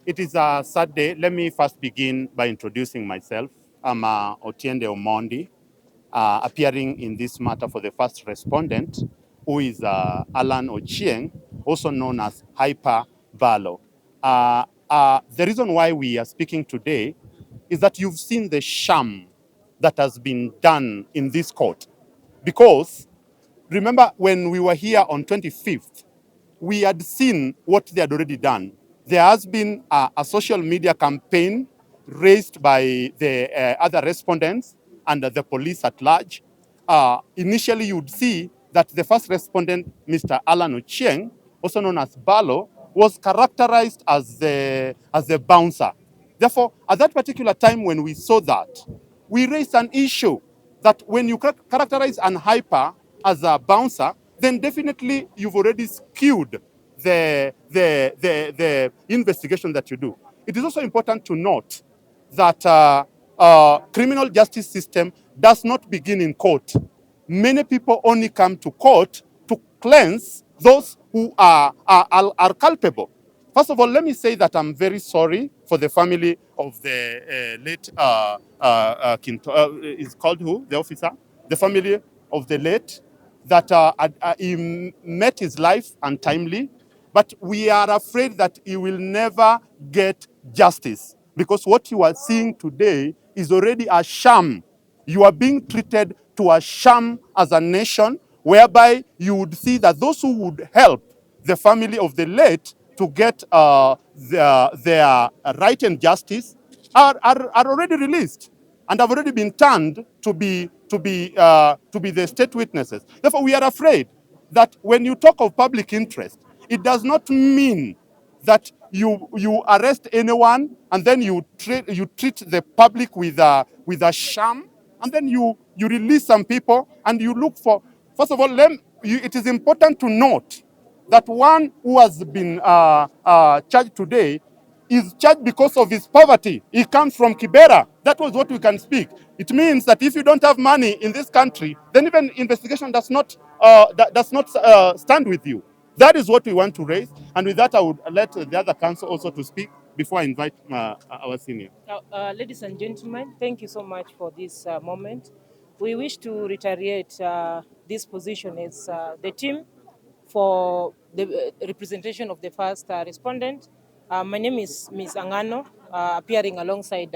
It is a sad day. Let me first begin by introducing myself. I'm Otiende Omondi, appearing in this matter for the first respondent, who is Alan Ochieng, also known as Hyper Valo. The reason why we are speaking today is that you've seen the sham that has been done in this court. Because remember when we were here on 25th, we had seen what they had already done. There has been a social media campaign raised by the other respondents and the police at large. Initially, you would see that the first respondent, Mr. Alan Ochieng, also known as Balo, was characterized as the bouncer. Therefore, at that particular time when we saw that, we raised an issue that when you characterize an hyper as a bouncer, then definitely you've already skewed the investigation that you do. It is also important to note that criminal justice system does not begin in court. Many people only come to court to cleanse those who are culpable. First of all, let me say that I'm very sorry for the family of the late is called who? The officer? The family of the late that he met his life untimely, but we are afraid that he will never get justice because what you are seeing today is already a sham. You are being treated to a sham as a nation, whereby you would see that those who would help the family of the late to get their right and justice are already released and have already been turned to be the state witnesses. Therefore, we are afraid that when you talk of public interest, it does not mean that you arrest anyone and then you treat the public with a sham, and then you release some people and you look for. First of all, it is important to note that one who has been charged today is charged because of his poverty. He comes from Kibera. That was what we can speak. It means that if you don't have money in this country, then even investigation does not stand with you. That is what we want to raise. And with that, I would let the other council also to speak before I invite our senior. Ladies and gentlemen, thank you so much for this moment. We wish to reiterate this position as the team for the representation of the first respondent. My name is Ms. Angano, appearing alongside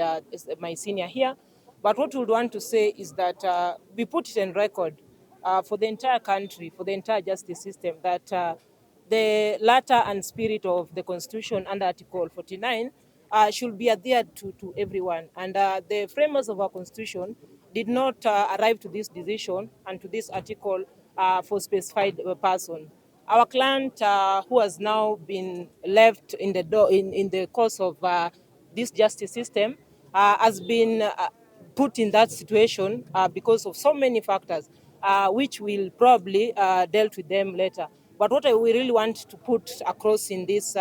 my senior here. But what we would want to say is that we put it on record for the entire country, for the entire justice system, that the letter and spirit of the Constitution under Article 49 should be adhered to everyone. And the framers of our Constitution did not arrive to this decision and to this article for specified person. Our client, who has now been left in the door in the course of this justice system, has been put in that situation because of so many factors, which will probably dealt with them later. But what we really want to put across in this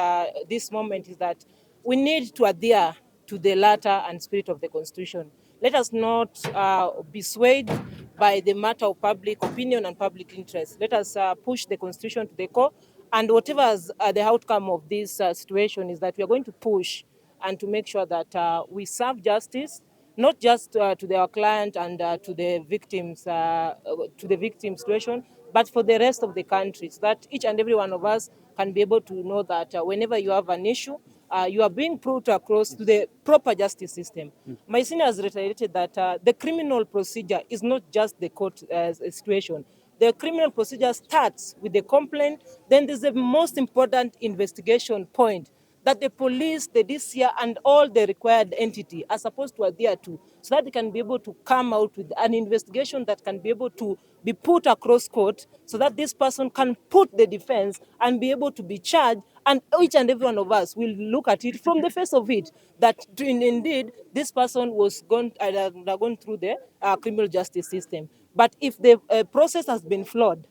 moment is that we need to adhere to the letter and spirit of the Constitution. Let us not be swayed by the matter of public opinion and public interest. Let us push the Constitution to the core, and whatever is the outcome of this situation is that we are going to push and to make sure that we serve justice, not just to our client and to the victim situation, but for the rest of the country, so that each and every one of us can be able to know that whenever you have an issue, you are being put across to the proper justice system. My senior has reiterated that the criminal procedure is not just the court situation. The criminal procedure starts with the complaint, then there's the most important investigation point that the police, the DCI, and all the required entity are supposed to adhere to, so that they can be able to come out with an investigation that can be able to be put across court, so that this person can put the defense and be able to be charged, and each and every one of us will look at it from the face of it, that indeed this person was gone through the criminal justice system. But if the process has been flawed,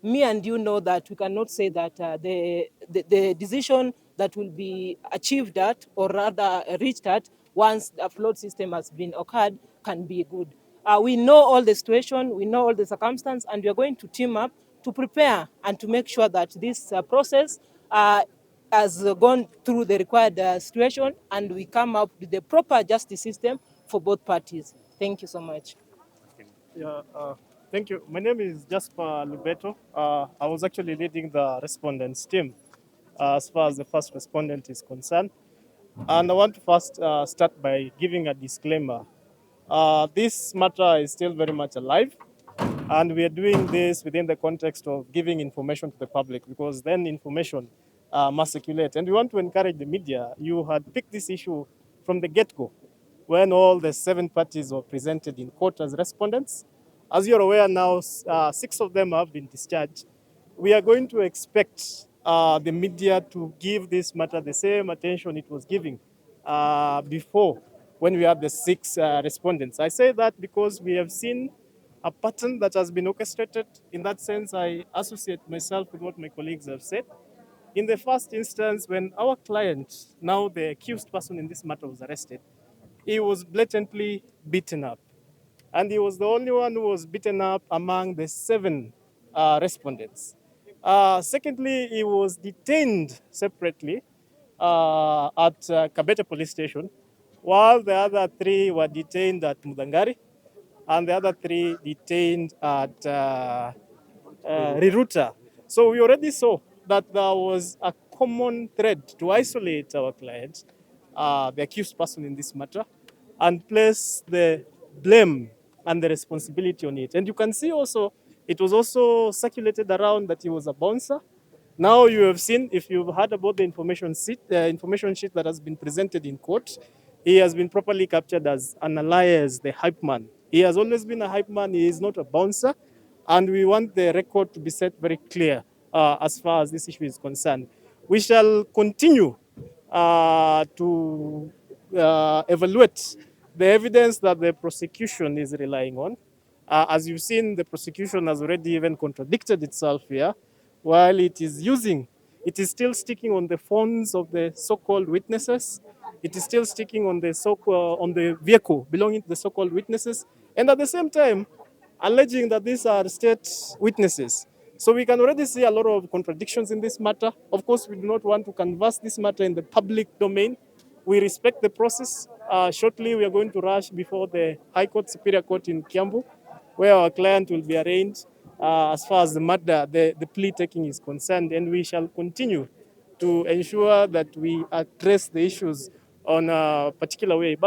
me and you know that we cannot say that the decision that will be achieved at, or rather reached at, once a flawed system has been occurred, can be good. We know all the situation, we know all the circumstance, and we are going to team up to prepare and to make sure that this process has gone through the required situation, and we come up with the proper justice system for both parties. Thank you so much. Yeah, thank you. My name is Jasper Lubeto. I was actually leading the respondents team as far as the first respondent is concerned. And I want to first start by giving a disclaimer. This matter is still very much alive, and we are doing this within the context of giving information to the public, because then information must circulate. And we want to encourage the media. You had picked this issue from the get-go when all the 7 parties were presented in court as respondents. As you're aware now, 6 of them have been discharged. We are going to expect the media to give this matter the same attention it was giving before, when we had the 6 respondents. I say that because we have seen a pattern that has been orchestrated. In that sense, I associate myself with what my colleagues have said. In the first instance, when our client, now the accused person in this matter, was arrested, he was blatantly beaten up. And he was the only one who was beaten up among the 7 respondents. Secondly, he was detained separately at Kabete police station, while the other 3 were detained at Mudangari, and the other 3 detained at Riruta. So we already saw that there was a common thread to isolate our client, the accused person in this matter, and place the blame and the responsibility on it. And you can see also, it was also circulated around that he was a bouncer. Now you have seen, if you've heard about the information sheet that has been presented in court, he has been properly captured as an alias, the hype man. He has always been a hype man. He is not a bouncer. And we want the record to be set very clear as far as this issue is concerned. We shall continue to evaluate the evidence that the prosecution is relying on. As you've seen, the prosecution has already even contradicted itself here, while it is still sticking on the phones of the so-called witnesses. It is still sticking on on the vehicle belonging to the so-called witnesses, and at the same time, alleging that these are state witnesses. So we can already see a lot of contradictions in this matter. Of course, we do not want to canvass this matter in the public domain. We respect the process. Shortly, we are going to rush before the High Court, Superior Court in Kiambu, where our client will be arraigned as far as the matter, the plea taking is concerned. And we shall continue to ensure that we address the issues on a particular way. But